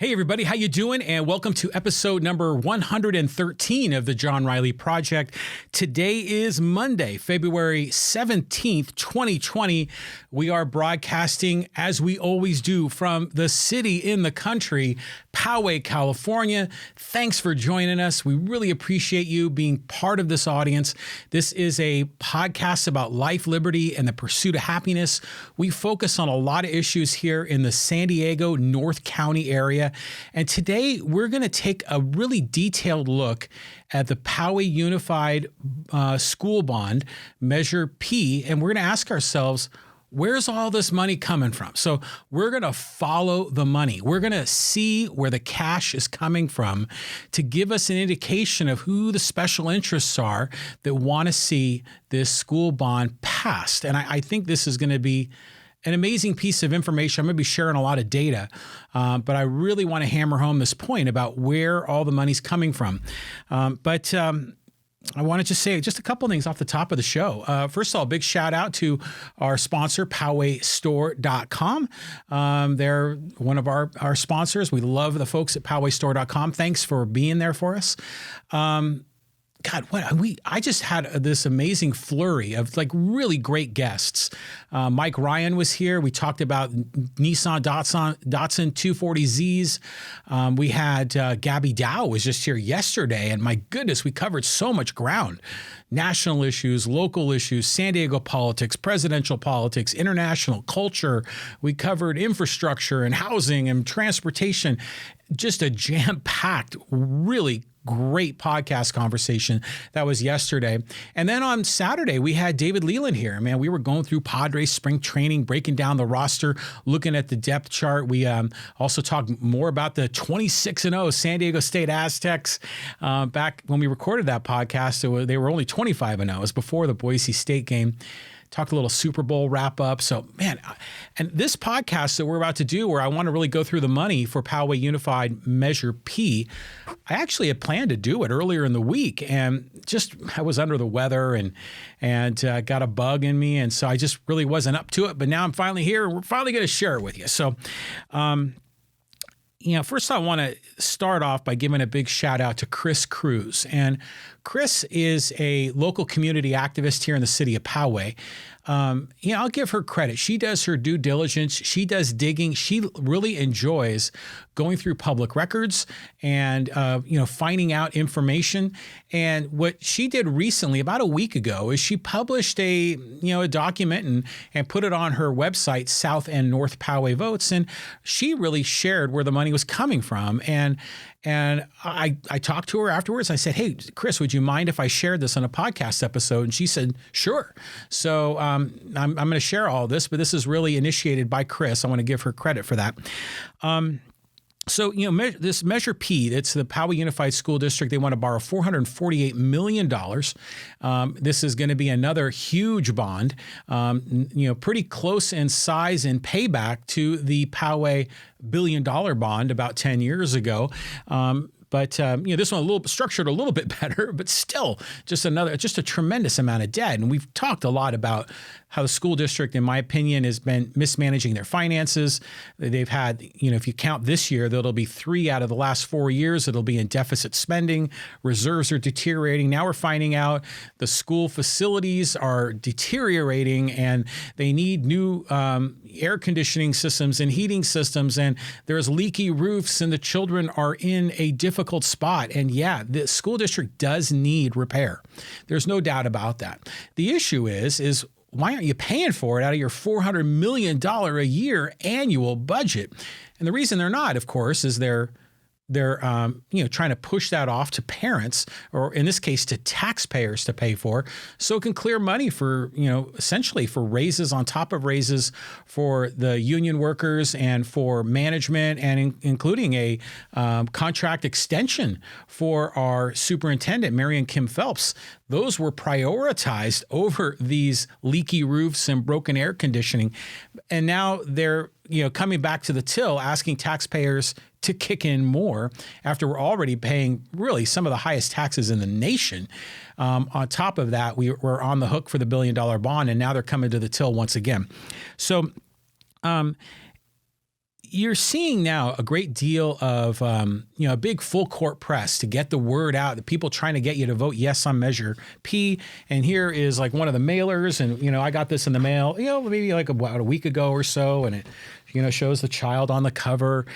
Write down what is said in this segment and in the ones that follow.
Hey everybody, how you doing? And welcome to episode number 113 of the John Riley Project. Today is Monday, February 17th, 2020. We are broadcasting, as we always do, from the city in the country, Poway, California. Thanks for joining us. We really appreciate you being part of this audience. This is a podcast about life, liberty, and the pursuit of happiness. We focus on a lot of issues here in the San Diego, North County area. And today we're going to take a really detailed look at the Poway Unified school bond, Measure P, and we're going to ask ourselves, where's all this money coming from? So we're going to follow the money. We're going to see where the cash is coming from to give us an indication of who the special interests are that want to see this school bond passed. And I think this is going to be an amazing piece of information. I'm going to be sharing a lot of data, but I really want to hammer home this point about where all the money's coming from. But I want to just say just a couple of things off the top of the show. First of all, big shout out to our sponsor, PowayStore.com. They're one of our sponsors. We love the folks at PowayStore.com. Thanks for being there for us. God, I just had this amazing flurry of like really great guests. Mike Ryan was here. We talked about Nissan Datsun 240Zs. We had Gabby Dow was just here yesterday, and my goodness, we covered so much ground. National issues, local issues, San Diego politics, presidential politics, international culture. We covered infrastructure and housing and transportation. Just a jam-packed, really great podcast conversation that was yesterday. And then on Saturday, we had David Leland here. Man, we were going through Padres spring training, breaking down the roster, looking at the depth chart. We also talked more about the 26-0 San Diego State Aztecs. Back when we recorded that podcast, they were only 25-0. It was before the Boise State game. Talked a little Super Bowl wrap up. So, man, and this podcast that we're about to do, where I want to really go through the money for Poway Unified Measure P, I actually had planned to do it earlier in the week, and just I was under the weather and got a bug in me, and so I just really wasn't up to it. But now I'm finally here, and we're finally going to share it with you. So, first I want to start off by giving a big shout out to Cruse. And Chris is a local community activist here in the city of Poway. I'll give her credit. She does her due diligence. She does digging. She really enjoys going through public records and, finding out information. And what she did recently, about a week ago, is she published a document and put it on her website, South and North Poway Votes. And she really shared where the money was coming from. And I talked to her afterwards. I said, hey, Chris, would you mind if I shared this on a podcast episode? And she said, sure. So I'm going to share all this, but this is really initiated by Chris. I want to give her credit for that. So, this Measure P, it's the Poway Unified School District. They want to borrow $448 million. This is going to be another huge bond, pretty close in size and payback to the Poway $1 billion bond about 10 years ago. But this one structured a little bit better, but still just a tremendous amount of debt. And we've talked a lot about how the school district, in my opinion, has been mismanaging their finances. They've had, if you count this year, that'll be 3 out of the last 4 years. It'll be in deficit spending. Reserves are deteriorating. Now we're finding out the school facilities are deteriorating and they need new air conditioning systems and heating systems. And there's leaky roofs and the children are in a difficult spot. And yeah, the school district does need repair. There's no doubt about that. The issue is why aren't you paying for it out of your $400 million a year annual budget? And the reason they're not, of course, is they're trying to push that off to parents, or in this case, to taxpayers to pay for, so it can clear money for, essentially for raises on top of raises for the union workers and for management, and including a contract extension for our superintendent, Marion Kim Phelps. Those were prioritized over these leaky roofs and broken air conditioning. And now they're, coming back to the till, asking taxpayers to kick in more after we're already paying really some of the highest taxes in the nation. On top of that, we're on the hook for the $1 billion bond, and now they're coming to the till once again. So, you're seeing now a great deal of, a big full court press to get the word out, the people trying to get you to vote yes on Measure P. And here is like one of the mailers. And, I got this in the mail, maybe like about a week ago or so. And it, shows the child on the cover,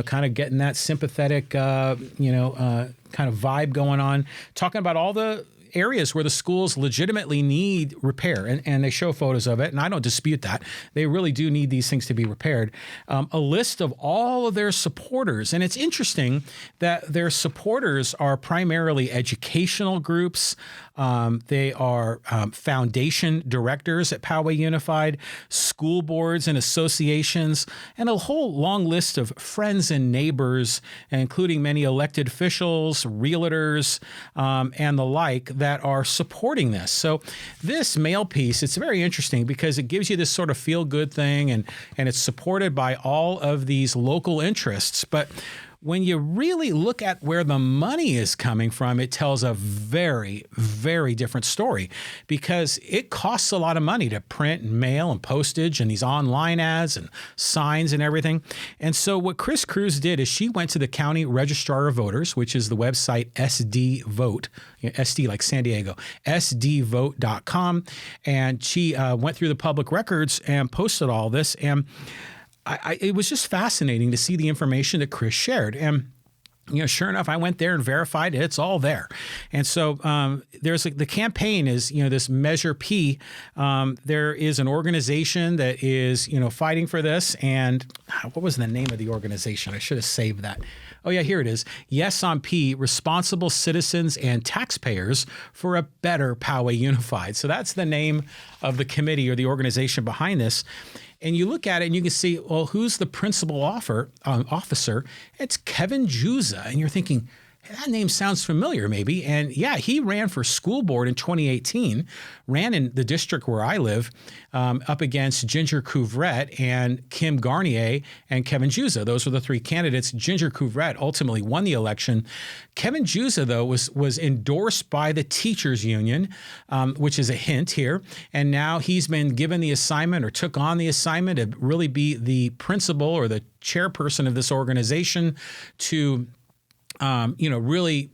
kind of getting that sympathetic, kind of vibe going on, talking about all the areas where the schools legitimately need repair, and they show photos of it, and I don't dispute that. They really do need these things to be repaired. A list of all of their supporters, and it's interesting that their supporters are primarily educational groups. They are foundation directors at Poway Unified, school boards and associations, and a whole long list of friends and neighbors, including many elected officials, realtors, and the like that are supporting this. So this mail piece, it's very interesting because it gives you this sort of feel-good thing, and it's supported by all of these local interests. But when you really look at where the money is coming from, it tells a very, very different story, because it costs a lot of money to print and mail and postage and these online ads and signs and everything. And so what Cruse did is she went to the county Registrar of Voters, which is the website SD Vote, SD like San Diego, sdvote.com. And she went through the public records and posted all this. And it was just fascinating to see the information that Chris shared. And, sure enough, I went there and verified it. It's all there. And so there's the campaign is, this Measure P. There is an organization that is, fighting for this. And what was the name of the organization? I should have saved that. Oh, yeah, here it is. Yes on P, Responsible Citizens and Taxpayers for a Better Poway Unified. So that's the name of the committee or the organization behind this. And you look at it and you can see, well, who's the principal officer? It's Kevin Juza. And you're thinking, that name sounds familiar maybe. And yeah, he ran for school board in 2018, ran in the district where I live, up against Ginger Couvrette and Kim Garnier and Kevin Juza. Those were the three candidates. Ginger Couvrette ultimately won the election. Kevin Juza, though, was endorsed by the teachers union, which is a hint here. And now he's been given the assignment, or took on the assignment, to really be the principal or the chairperson of this organization to really,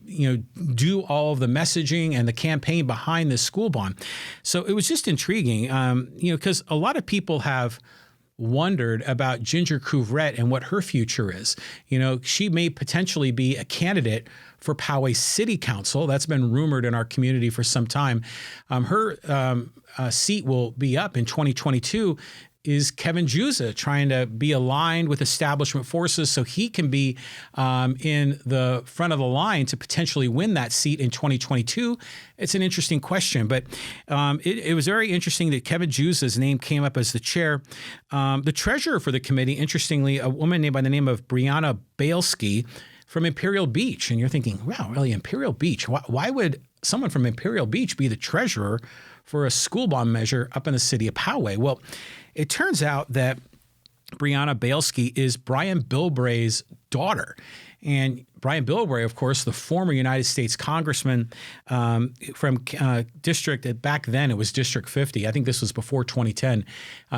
do all of the messaging and the campaign behind this school bond. So it was just intriguing, because a lot of people have wondered about Ginger Couvrette and what her future is. She may potentially be a candidate for Poway City Council. That's been rumored in our community for some time. Her seat will be up in 2022. Is Kevin Juza trying to be aligned with establishment forces so he can be in the front of the line to potentially win that seat in 2022? It's an interesting question, but it was very interesting that Kevin Juza's name came up as the chair. The treasurer for the committee, interestingly, a woman named by the name of Brianna Bailski from Imperial Beach. And you're thinking, wow, really, Imperial Beach? Why would someone from Imperial Beach be the treasurer for a school bond measure up in the city of Poway? Well, it turns out that Brianna Bailski is Brian Bilbray's daughter. And Brian Bilbray, of course, the former United States congressman from district, back then it was District 50. I think this was before 2010.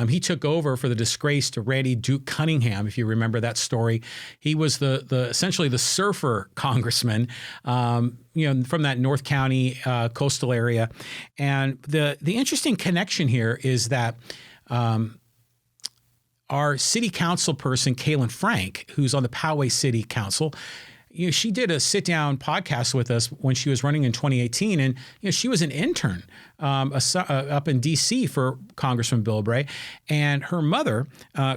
He took over for the disgraced Randy Duke Cunningham, if you remember that story. He was the essentially the surfer congressman, from that North County coastal area. And the interesting connection here is that our city council person, Kaylin Frank, who's on the Poway City Council, she did a sit-down podcast with us when she was running in 2018, and she was an intern up in D.C. for Congressman Bilbray, and her mother,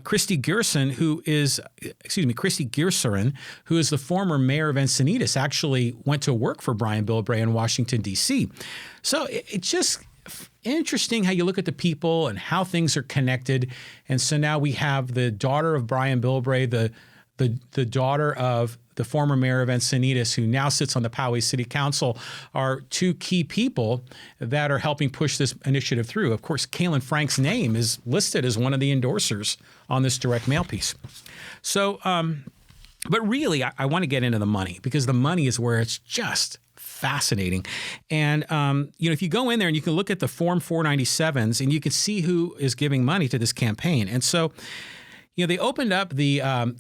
Christy Gierson, who is the former mayor of Encinitas, actually went to work for Brian Bilbray in Washington, D.C. So it's just interesting how you look at the people and how things are connected. And so now we have the daughter of Brian Bilbray, the daughter of the former mayor of Encinitas, who now sits on the Poway City Council, are two key people that are helping push this initiative through. Of course, Kaylin Frank's name is listed as one of the endorsers on this direct mail piece. So, but really, I want to get into the money, because the money is where it's just fascinating. And, if you go in there and you can look at the Form 497s and you can see who is giving money to this campaign. And so, they opened up the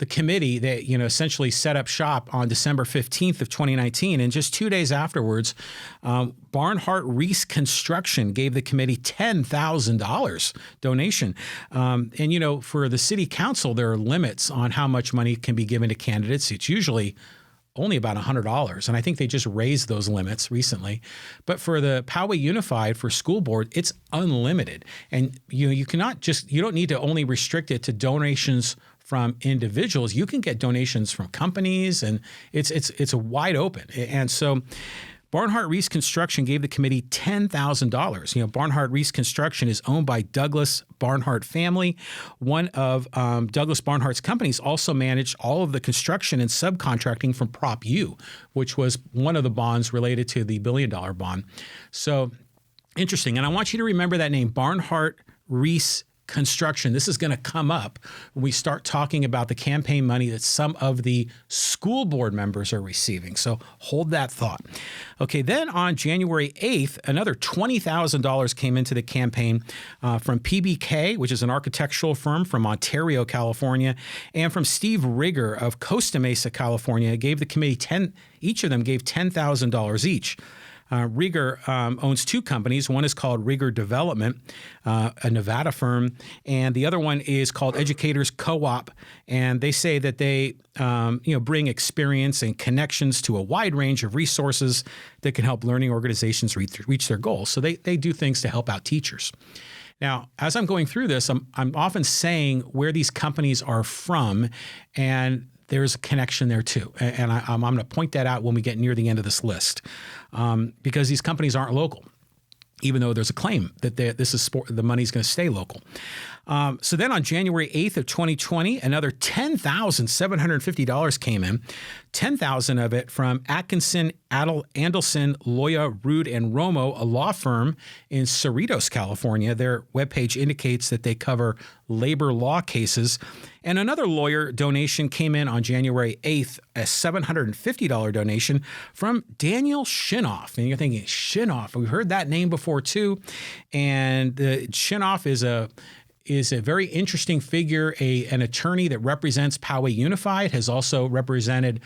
committee that, essentially set up shop on December 15th of 2019. And just 2 days afterwards, Barnhart Reese Construction gave the committee $10,000 donation. And, for the city council, there are limits on how much money can be given to candidates. It's usually only about $100. And I think they just raised those limits recently. But for the Poway Unified for school board, it's unlimited. And you don't need to only restrict it to donations from individuals. You can get donations from companies, and it's wide open. And so Barnhart Reese Construction gave the committee $10,000. Barnhart Reese Construction is owned by Douglas Barnhart family. One of Douglas Barnhart's companies also managed all of the construction and subcontracting from Prop U, which was one of the bonds related to the $1 billion bond. So interesting. And I want you to remember that name, Barnhart Reese Construction. This is going to come up when we start talking about the campaign money that some of the school board members are receiving. So hold that thought. Okay, then on January 8th, another $20,000 came into the campaign from PBK, which is an architectural firm from Ontario, California, and from Steve Rigger of Costa Mesa, California. Gave the committee each of them gave $10,000 each. Rigger owns two companies. One is called Rigger Development, a Nevada firm, and the other one is called Educators Co-op. And they say that they, bring experience and connections to a wide range of resources that can help learning organizations reach their goals. So they do things to help out teachers. Now, as I'm going through this, I'm often saying where these companies are from, and there's a connection there too. And I'm going to point that out when we get near the end of this list, because these companies aren't local, even though there's a claim that the money's going to stay local. So then on January 8th of 2020, another $10,750 came in, $10,000 of it from Atkinson, Andelson, Loya, Rude, and Romo, a law firm in Cerritos, California. Their webpage indicates that they cover labor law cases. And another lawyer donation came in on January 8th, a $750 donation from Daniel Shinoff. And you're thinking, Shinoff, we've heard that name before too. And Shinoff is a very interesting figure, an attorney that represents Poway Unified, has also represented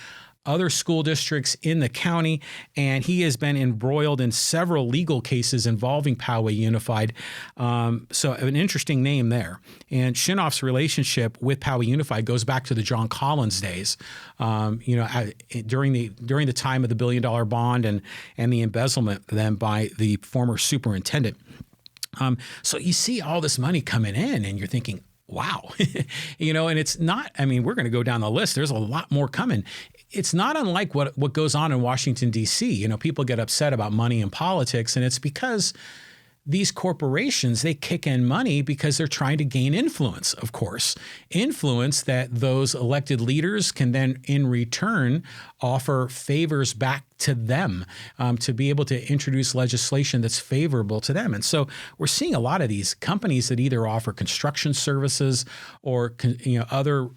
other school districts in the county, and he has been embroiled in several legal cases involving Poway Unified. So an interesting name there. And Shinoff's relationship with Poway Unified goes back to the John Collins days, during the time of the $1 billion bond and the embezzlement then by the former superintendent. So you see all this money coming in and you're thinking, wow, and it's not, we're going to go down the list. There's a lot more coming. It's not unlike what goes on in Washington, D.C. People get upset about money in politics, and it's because these corporations, they kick in money because they're trying to gain influence, of course. Influence that those elected leaders can then, in return, offer favors back to them to be able to introduce legislation that's favorable to them. And so we're seeing a lot of these companies that either offer construction services or other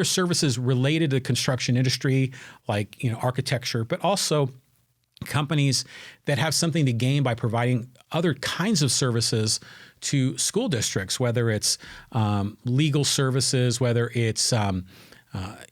services related to the construction industry, like architecture, but also companies that have something to gain by providing other kinds of services to school districts, whether it's legal services, whether it's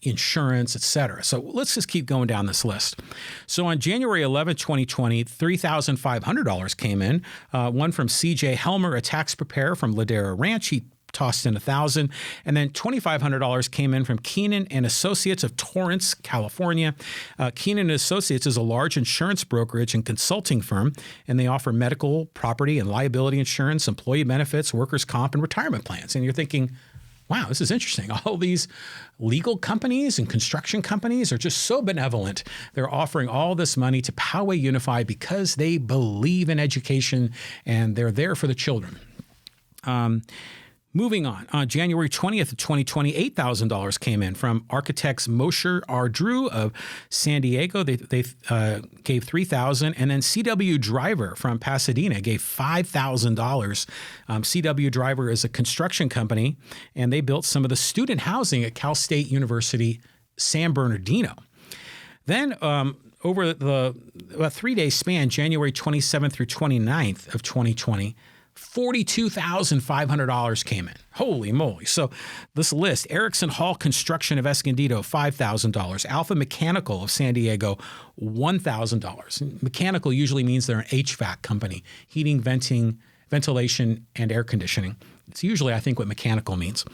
insurance, et cetera. So let's just keep going down this list. So on January 11, 2020, $3,500 came in. One from C.J. Helmer, a tax preparer from Ladera Ranch. He tossed in $1,000, and then $2,500 came in from Keenan and Associates of Torrance, California. Keenan and Associates is a large insurance brokerage and consulting firm, and they offer medical, property, and liability insurance, employee benefits, workers' comp, and retirement plans. And you're thinking, wow, this is interesting. All these legal companies and construction companies are just so benevolent. They're offering all this money to Poway Unified because they believe in education and they're there for the children. Moving on January 20th of 2020, $8,000 came in from architects Mosher R. Drew of San Diego. They gave $3,000, and then C.W. Driver from Pasadena gave $5,000. C.W. Driver is a construction company, and they built some of the student housing at Cal State University, San Bernardino. Then over the 3-day span, January 27th through 29th of 2020, $42,500 came in. Holy moly. So this list, Erickson Hall Construction of Escondido, $5,000. Alpha Mechanical of San Diego, $1,000. Mechanical usually means they're an HVAC company, heating, ventilation, and air conditioning. It's usually, I think, what mechanical means.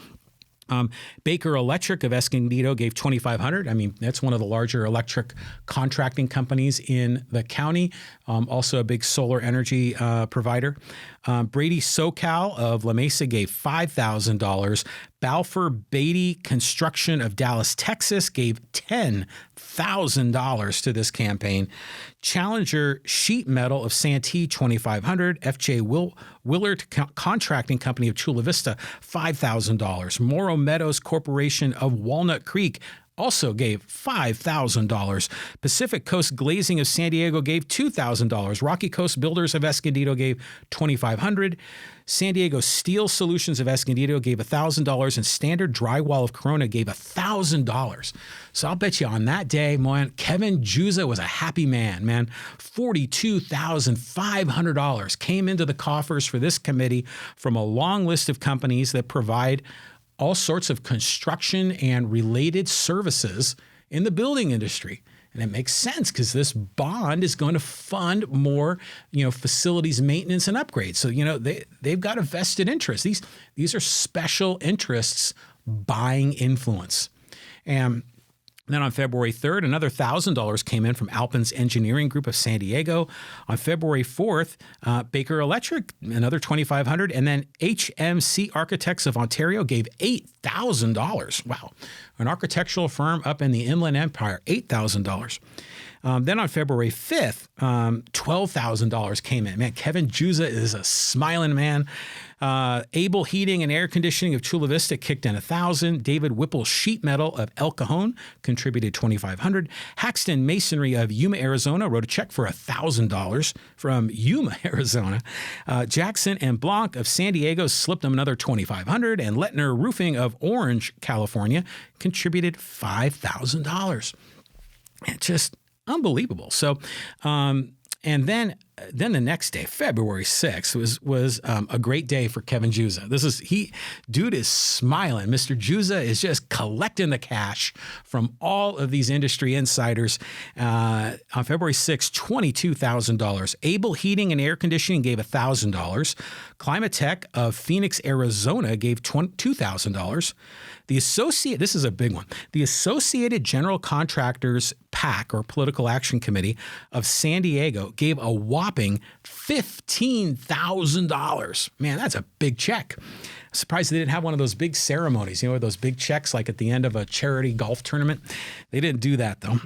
Baker Electric of Escondido gave $2,500. I mean, that's one of the larger electric contracting companies in the county. Also a big solar energy provider. Brady SoCal of La Mesa gave $5,000. Balfour Beatty Construction of Dallas, Texas gave $10,000 to this campaign. Challenger Sheet Metal of Santee, $2,500. FJ Willard Contracting Company of Chula Vista, $5,000. Morrow Meadows Corporation of Walnut Creek also gave $5,000. Pacific Coast Glazing of San Diego gave $2,000. Rocky Coast Builders of Escondido gave $2,500. San Diego Steel Solutions of Escondido gave $1,000, and Standard Drywall of Corona gave $1,000. So I'll bet you on that day, man, Kevin Juza was a happy man. $42,500 came into the coffers for this committee from a long list of companies that provide all sorts of construction and related services in the building industry. And it makes sense because this bond is going to fund more, facilities maintenance and upgrades. So, they've got a vested interest. These are special interests buying influence. And then on February 3rd, another $1,000 came in from Alpin's Engineering Group of San Diego. On February 4th, Baker Electric, another $2,500. And then HMC Architects of Ontario gave $8,000. Wow. An architectural firm up in the Inland Empire, $8,000. Then on February 5th, $12,000 came in. Man, Kevin Juza is a smiling man. Able Heating and Air Conditioning of Chula Vista kicked in $1,000. David Whipple Sheet Metal of El Cajon contributed $2,500. Haxton Masonry of Yuma, Arizona wrote a check for $1,000 from Yuma, Arizona. Jackson and Blanc of San Diego slipped them another $2,500. And Lettner Roofing of Orange, California contributed $5,000. It's just unbelievable. So, and then the next day, February 6th, was a great day for Kevin Juza. Dude is smiling. Mr. Juza is just collecting the cash from all of these industry insiders. On February 6th, $22,000. Able Heating and Air Conditioning gave $1,000. Climate Tech of Phoenix, Arizona gave $2,000. This is a big one. The Associated General Contractors PAC, or Political Action Committee of San Diego, gave a whopping $15,000. Man, that's a big check. Surprised they didn't have one of those big ceremonies, those big checks like at the end of a charity golf tournament. They didn't do that, though.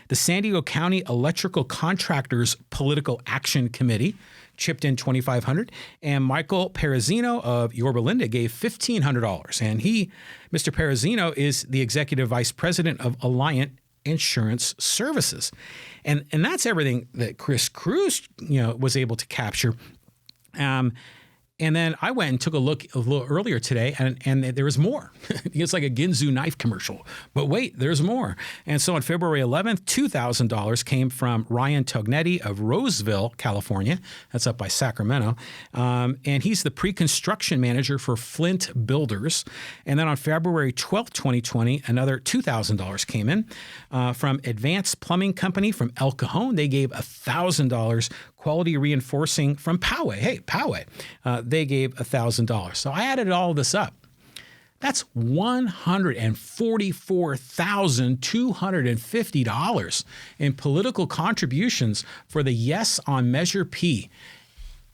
The San Diego County Electrical Contractors Political Action Committee chipped in $2,500, and Michael Perezzino of Yorba Linda gave $1,500. And Mr. Perezzino, is the executive vice president of Alliant Insurance Services, and that's everything that Chris Cruse, was able to capture. And then I went and took a look a little earlier today, and there was more. It's like a Ginzu knife commercial. But wait, there's more. And so on February 11th, $2,000 came from Ryan Tognetti of Roseville, California. That's up by Sacramento. And he's the pre-construction manager for Flint Builders. And then on February 12th, 2020, another $2,000 came in from Advanced Plumbing Company from El Cajon. They gave $1,000. Quality Reinforcing from Poway. Hey, Poway. They gave $1,000. So I added all this up. That's $144,250 in political contributions for the Yes on Measure P.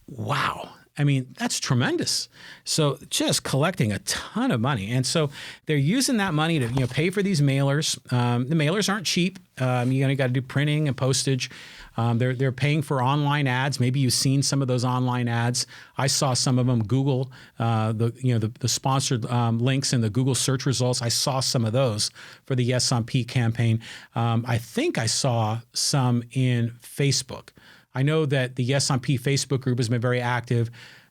Wow. I mean, that's tremendous. So just collecting a ton of money. And so they're using that money to, pay for these mailers. The mailers aren't cheap. You got to do printing and postage. They're paying for online ads. Maybe you've seen some of those online ads. I saw some of them. Google, the sponsored links in the Google search results. I saw some of those for the Yes on P campaign. I think I saw some in Facebook. I know that the Yes on P Facebook group has been very active.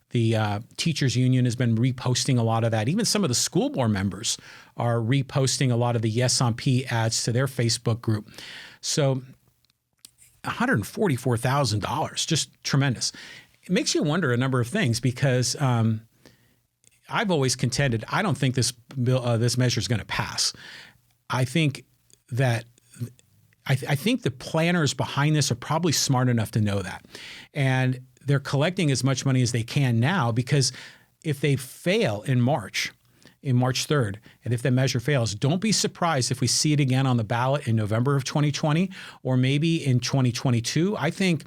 The teachers union has been reposting a lot of that. Even some of the school board members are reposting a lot of the Yes on P ads to their Facebook group. So $144,000, just tremendous. it makes you wonder a number of things because I've always contended I don't think this bill, this measure is going to pass. I think that I think the planners behind this are probably smart enough to know that, and they're collecting as much money as they can now because if they fail in March 3rd, and if the measure fails, don't be surprised if we see it again on the ballot in November of 2020 or maybe in 2022. I think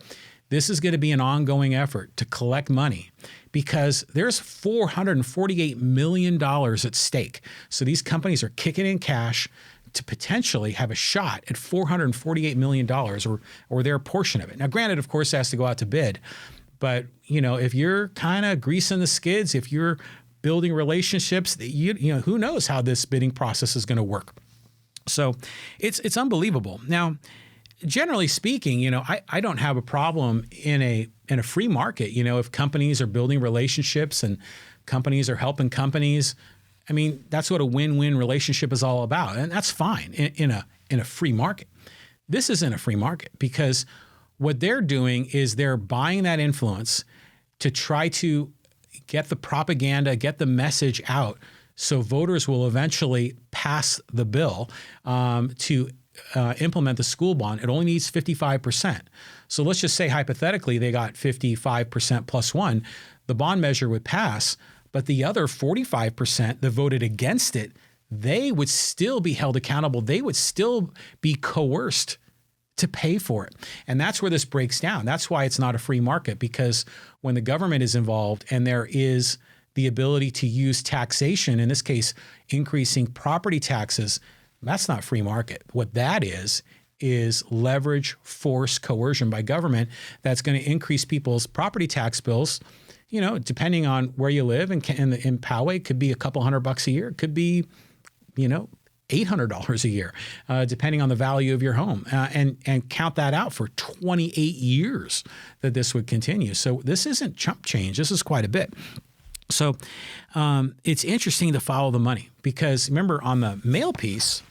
this is going to be an ongoing effort to collect money because there's $448 million at stake. So these companies are kicking in cash to potentially have a shot at $448 million or their portion of it. Now, granted, of course, it has to go out to bid. But, if you're kind of greasing the skids, if you're building relationships, who knows how this bidding process is going to work. So it's unbelievable. Now, generally speaking, I don't have a problem in a free market. If companies are building relationships and companies are helping companies, I mean, that's what a win-win relationship is all about. And that's fine in a free market. This isn't a free market because what they're doing is they're buying that influence to try to get the propaganda, get the message out so voters will eventually pass the bill to implement the school bond. It only needs 55%. So let's just say hypothetically they got 55% plus one, the bond measure would pass, but the other 45% that voted against it, they would still be held accountable. They would still be coerced to pay for it. And that's where this breaks down. That's why it's not a free market, because when the government is involved and there is the ability to use taxation, in this case, increasing property taxes, that's not free market. What that is leverage, force, coercion by government that's going to increase people's property tax bills. Depending on where you live, in Poway, it could be a couple $100 a year. It could be, $800 a year, depending on the value of your home, and count that out for 28 years that this would continue. So this isn't chump change. This is quite a bit. So it's interesting to follow the money because remember on the mail piece,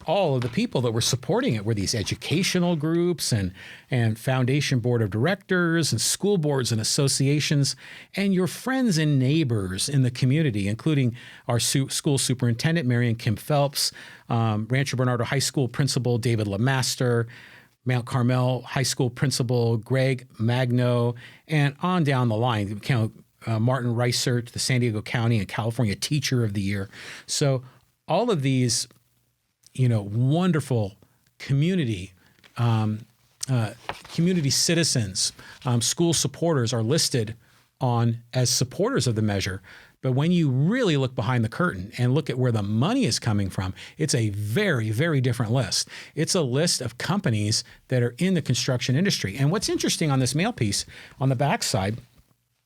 all of the people that were supporting it were these educational groups and foundation board of directors and school boards and associations and your friends and neighbors in the community, including our school superintendent, Marion Kim Phelps, Rancho Bernardo High School principal, David LeMaster, Mount Carmel High School principal, Greg Magno, and on down the line, Martin Reichert, the San Diego County and California Teacher of the Year. So all of these wonderful community citizens, school supporters are listed on as supporters of the measure. But when you really look behind the curtain and look at where the money is coming from, it's a very, very different list. It's a list of companies that are in the construction industry. And what's interesting on this mail piece on the backside,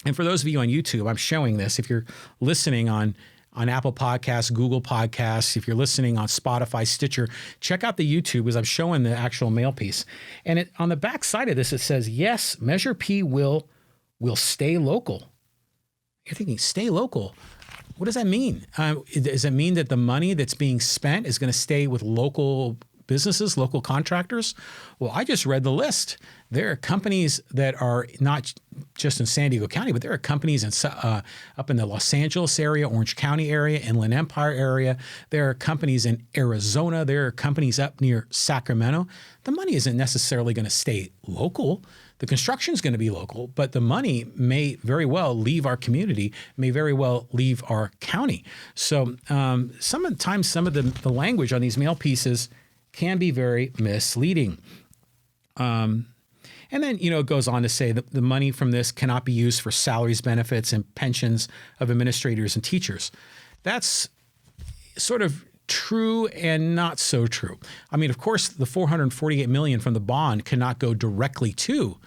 and for those of you on YouTube, I'm showing this. If you're listening on Apple Podcasts, Google Podcasts, if you're listening on Spotify, Stitcher, check out the YouTube as I'm showing the actual mail piece. And on the back side of this, it says, yes, Measure P will stay local. You're thinking, stay local. What does that mean? Does it mean that the money that's being spent is going to stay with local businesses, local contractors? Well, I just read the list. There are companies that are not just in San Diego County, but there are companies up in the Los Angeles area, Orange County area, Inland Empire area. There are companies in Arizona. There are companies up near Sacramento. The money isn't necessarily going to stay local. The construction is going to be local, but the money may very well leave our community, may very well leave our county. So sometimes some of the language on these mail pieces can be very misleading. And then, it goes on to say that the money from this cannot be used for salaries, benefits, and pensions of administrators and teachers. That's sort of true and not so true. I mean, of course, the $448 million from the bond cannot go directly to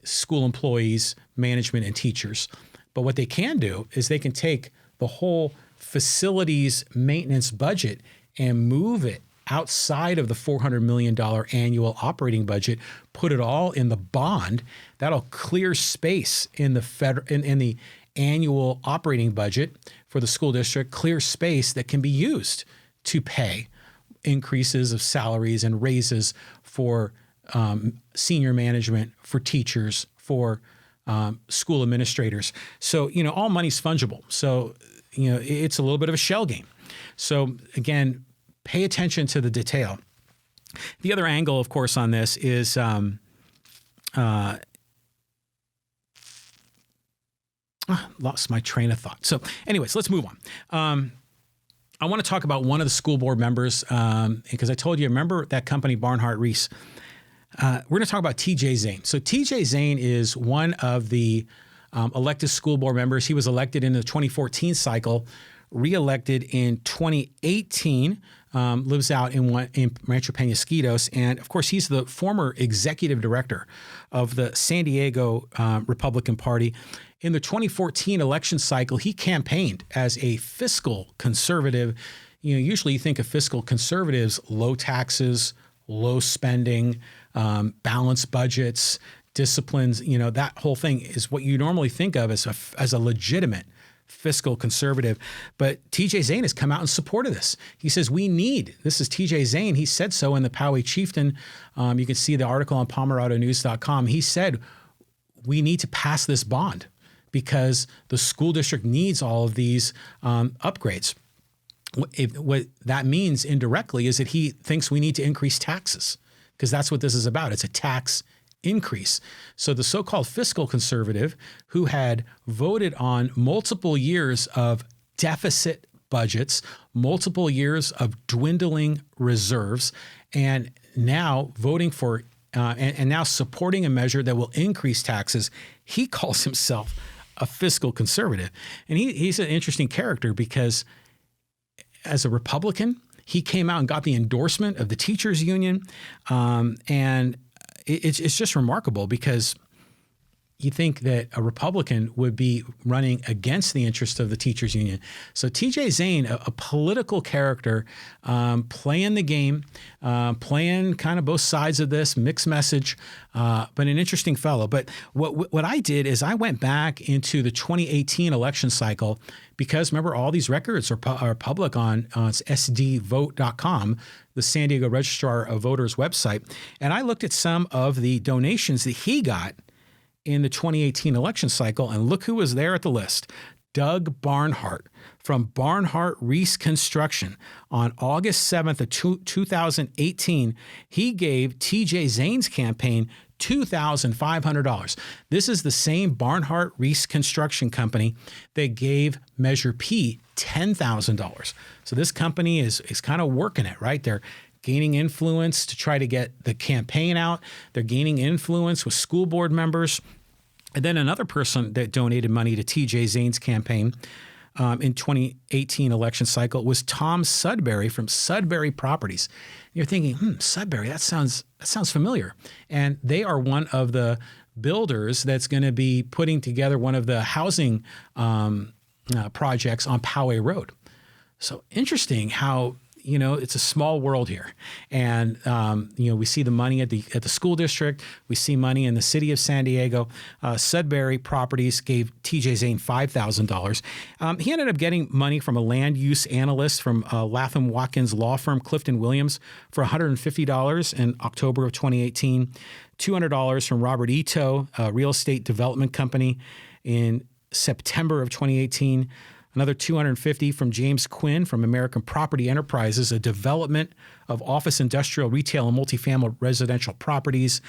school employees, management, and teachers. But what they can do is they can take the whole facilities maintenance budget and move it outside of the $400 million annual operating budget, put it all in the bond. That'll clear space in the in the annual operating budget for the school district, clear space that can be used to pay increases of salaries and raises for senior management, for teachers, for school administrators. So, all money's fungible. So, it's a little bit of a shell game. So again, pay attention to the detail. The other angle, of course, on this is lost my train of thought. So anyways, let's move on. I want to talk about one of the school board members because I told you, remember that company, Barnhart Reese? We're going to talk about TJ Zane. So TJ Zane is one of the elected school board members. He was elected in the 2014 cycle, reelected in 2018, lives out in Rancho Penasquitos. And of course, he's the former executive director of the San Diego Republican Party. In the 2014 election cycle, he campaigned as a fiscal conservative. Usually you think of fiscal conservatives, low taxes, low spending, balanced budgets, disciplines, that whole thing is what you normally think of as a legitimate fiscal conservative. But TJ Zane has come out in support of this. He says, this is TJ Zane. He said so in the Poway Chieftain. You can see the article on PalmeradoNews.com. He said, we need to pass this bond because the school district needs all of these upgrades. What that means indirectly is that he thinks we need to increase taxes because that's what this is about. It's a tax increase. So the so-called fiscal conservative who had voted on multiple years of deficit budgets, multiple years of dwindling reserves, and now voting for and now supporting a measure that will increase taxes, he calls himself a fiscal conservative. And he's an interesting character because as a Republican, he came out and got the endorsement of the teachers union. And it's just remarkable because you think that a Republican would be running against the interest of the teachers union. So TJ Zane, a political character, playing the game, playing kind of both sides of this, mixed message, but an interesting fellow. But what I did is I went back into the 2018 election cycle because remember all these records are public on sdvote.com, the San Diego Registrar of Voters website. And I looked at some of the donations that he got in the 2018 election cycle, and look who was there at the list. Doug Barnhart from Barnhart Reese Construction. On August 7th of 2018, he gave TJ Zane's campaign $2,500. This is the same Barnhart Reese Construction company that gave Measure P $10,000. So this company is kind of working it, right? They're gaining influence to try to get the campaign out. They're gaining influence with school board members. And then another person that donated money to TJ Zane's campaign in 2018 election cycle was Tom Sudbury from Sudbury Properties. You're thinking, Sudbury, that sounds familiar. And they are one of the builders that's going to be putting together one of the housing projects on Poway Road. So interesting how it's a small world here. And, we see the money at the school district. We see money in the city of San Diego. Sudbury Properties gave TJ Zane $5,000. He ended up getting money from a land use analyst from Latham Watkins law firm, Clifton Williams, for $150 in October of 2018, $200 from Robert Ito, a real estate development company, in September of 2018. Another $250 from James Quinn from American Property Enterprises, a development of office, industrial, retail, and multifamily residential properties.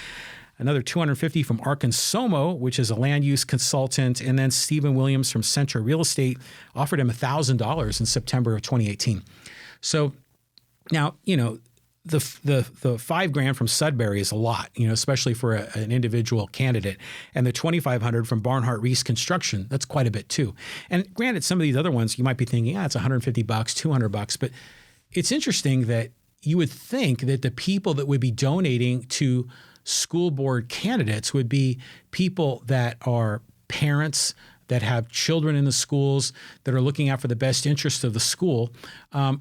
Another $250 from Arkansomo, which is a land use consultant. And then Stephen Williams from Centra Real Estate offered him $1,000 in September of 2018. So now, the $5,000 from Sudbury is a lot, especially for an individual candidate, and the $2,500 from Barnhart Reese Construction, that's quite a bit too. And granted, some of these other ones you might be thinking, it's $150, $200, but it's interesting that you would think that the people that would be donating to school board candidates would be people that are parents that have children in the schools that are looking out for the best interest of the school,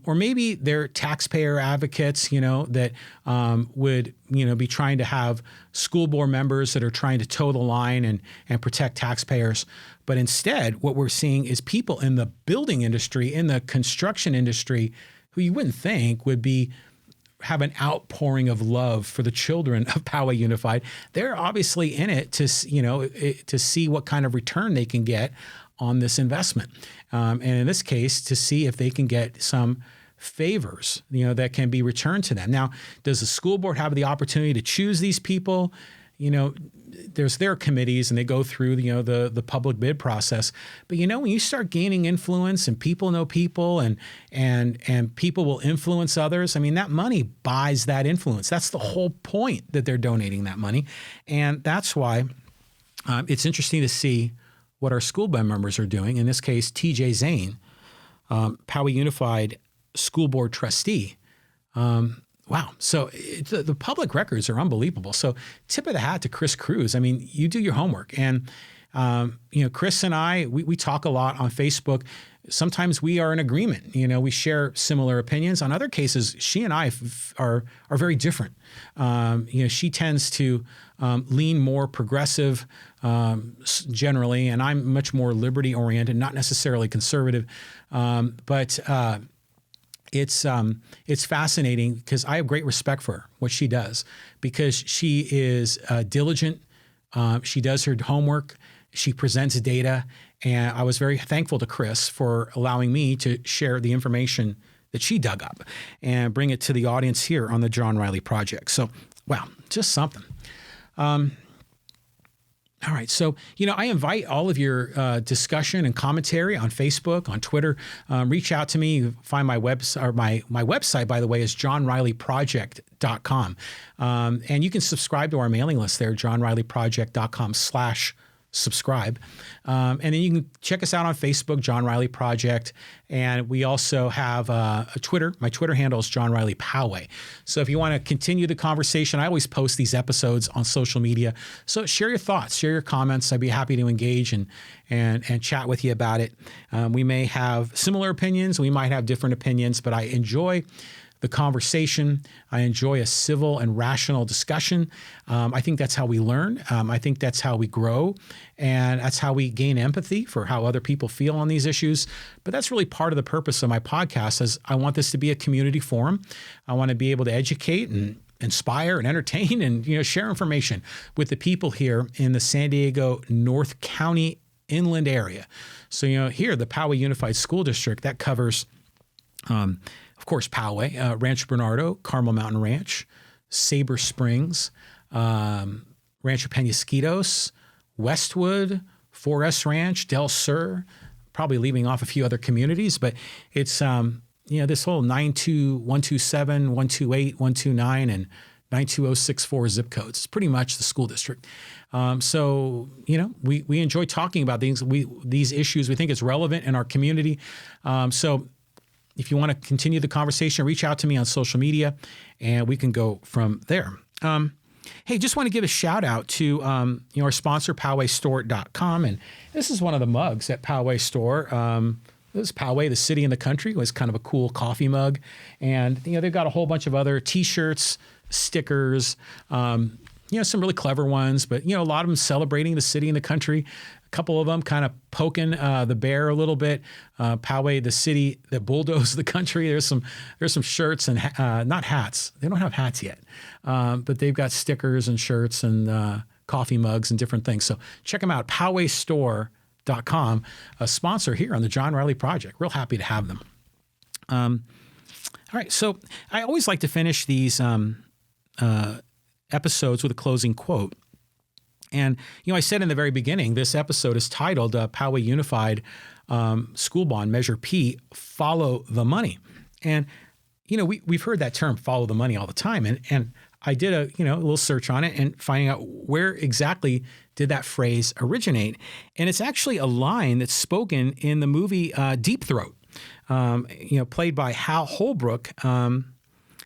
or maybe they're taxpayer advocates, that would, be trying to have school board members that are trying to toe the line and protect taxpayers. But instead, what we're seeing is people in the building industry, in the construction industry, who you wouldn't think would be have an outpouring of love for the children of Poway Unified. They're obviously in it to, to see what kind of return they can get on this investment. And in this case, to see if they can get some favors, that can be returned to them. Now, does the school board have the opportunity to choose these people? There's their committees and they go through, the public bid process. But, when you start gaining influence and people know people and people will influence others, that money buys that influence. That's the whole point that they're donating that money. And that's why it's interesting to see what our school board members are doing. In this case, TJ Zane, Poway Unified school board trustee. Wow. So the public records are unbelievable. So tip of the hat to Cruse. You do your homework. And, Chris and I, we talk a lot on Facebook. Sometimes we are in agreement. We share similar opinions. On other cases, she and I are very different. She tends to lean more progressive generally, and I'm much more liberty oriented, not necessarily conservative. But it's fascinating because I have great respect for her, what she does, because she is diligent. She does her homework. She presents data. And I was very thankful to Chris for allowing me to share the information that she dug up and bring it to the audience here on the John Riley Project. So, wow, just something. All right. So, I invite all of your discussion and commentary on Facebook, on Twitter. Reach out to me. Find my website, or my website, by the way, is johnrileyproject.com. And you can subscribe to our mailing list there, johnrileyproject.com/subscribe. And then you can check us out on Facebook, John Riley Project. And we also have a Twitter. My Twitter handle is John Riley Poway. So if you want to continue the conversation, I always post these episodes on social media. So share your thoughts, share your comments. I'd be happy to engage and chat with you about it. We may have similar opinions. We might have different opinions, but I enjoy the conversation. I enjoy a civil and rational discussion. I think that's how we learn. I think that's how we grow. And that's how we gain empathy for how other people feel on these issues. But that's really part of the purpose of my podcast, is I want this to be a community forum. I want to be able to educate and inspire and entertain and share information with the people here in the San Diego North County inland area. So, here, the Poway Unified School District, that covers of course, Poway, Rancho Bernardo, Carmel Mountain Ranch, Sabre Springs, Rancho Penasquitos, Westwood, 4S Ranch, Del Sur, probably leaving off a few other communities, but it's, this whole 92127, 128, 129, and 92064 zip codes. It's pretty much the school district. So, we enjoy talking about these issues. We think it's relevant in our community. So if you want to continue the conversation, reach out to me on social media and we can go from there. Hey, just want to give a shout out to our sponsor, PowayStore.com. And this is one of the mugs at Poway Store. This is Poway, the city in the country. It was kind of a cool coffee mug. And they've got a whole bunch of other T-shirts, stickers, some really clever ones, but a lot of them celebrating the city and the country. A couple of them kind of poking the bear a little bit. Poway, the city that bulldozed the country. There's some shirts and not hats. They don't have hats yet, but they've got stickers and shirts and coffee mugs and different things. So check them out. PowayStore.com, a sponsor here on the John Riley Project. Real happy to have them. All right, so I always like to finish these episodes with a closing quote. And, I said in the very beginning, this episode is titled Poway Unified School Bond Measure P, Follow the Money. And, we've heard that term, follow the money, all the time. And I did a little search on it and finding out where exactly did that phrase originate. And it's actually a line that's spoken in the movie Deep Throat, played by Hal Holbrook.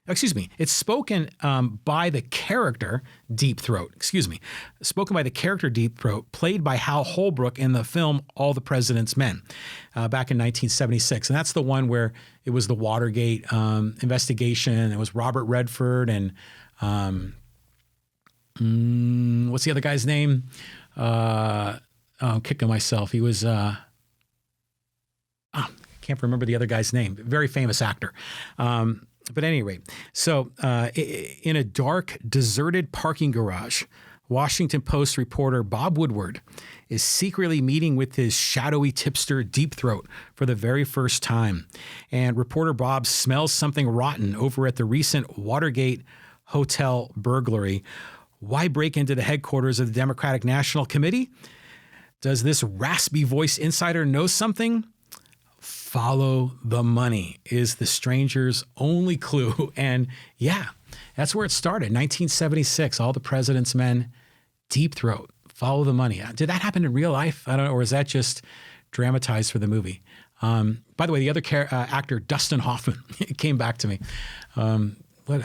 It's spoken by the character Deep Throat. Spoken by the character Deep Throat, played by Hal Holbrook in the film All the President's Men back in 1976. And that's the one where it was the Watergate investigation. It was Robert Redford and what's the other guy's name? I'm kicking myself. He was can't remember the other guy's name. Very famous actor. But at any rate, so in a dark, deserted parking garage, Washington Post reporter Bob Woodward is secretly meeting with his shadowy tipster Deep Throat for the very first time. And reporter Bob smells something rotten over at the recent Watergate hotel burglary. Why break into the headquarters of the Democratic National Committee? Does this raspy voice insider know something? Follow the money is the stranger's only clue. And yeah, that's where it started. 1976, All the President's Men, Deep Throat, Follow the Money. Did that happen in real life? I don't know. Or is that just dramatized for the movie? By the way, the other actor, Dustin Hoffman, came back to me.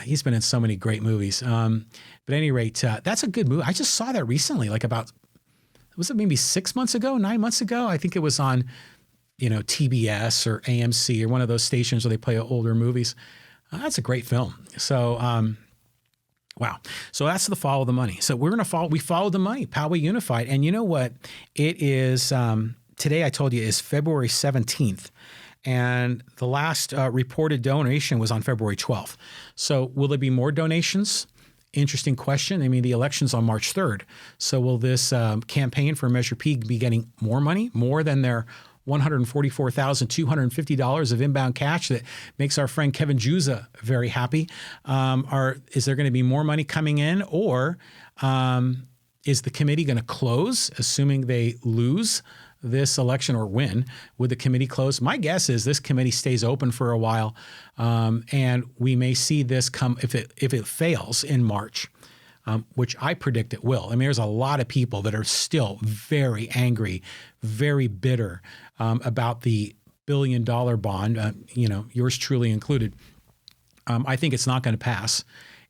He's been in so many great movies. But at any rate, that's a good movie. I just saw that recently, was it maybe 6 months ago, 9 months ago? I think it was on TBS or AMC or one of those stations where they play older movies. That's a great film. So, wow. So that's the Follow the Money. So we follow the money, Poway Unified. And you know what? It is, today I told you is February 17th. And the last reported donation was on February 12th. So will there be more donations? Interesting question. I mean, the election's on March 3rd. So will this campaign for Measure P be getting more money, more than their $144,250 of inbound cash that makes our friend Kevin Juza very happy? Is there going to be more money coming in, or is the committee going to close, assuming they lose this election or win? Would the committee close? My guess is this committee stays open for a while, and we may see this come if it fails in March. Which I predict it will. I mean, there's a lot of people that are still very angry, very bitter about the $1 billion bond, yours truly included. I think it's not going to pass.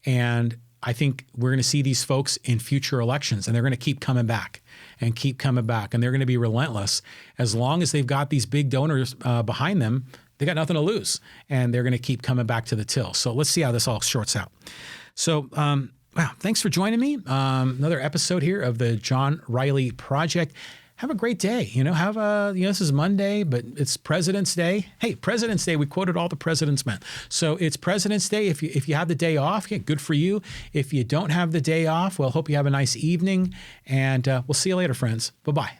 And I think we're going to see these folks in future elections, and they're going to keep coming back and keep coming back. And they're going to be relentless. As long as they've got these big donors behind them, they got nothing to lose. And they're going to keep coming back to the till. So let's see how this all shorts out. So, wow, thanks for joining me. Another episode here of the John Riley Project. Have a great day. This is Monday, but it's President's Day. Hey, President's Day, we quoted all the President's Men. So it's President's Day. If you have the day off, yeah, good for you. If you don't have the day off, well, hope you have a nice evening. And we'll see you later, friends. Bye-bye.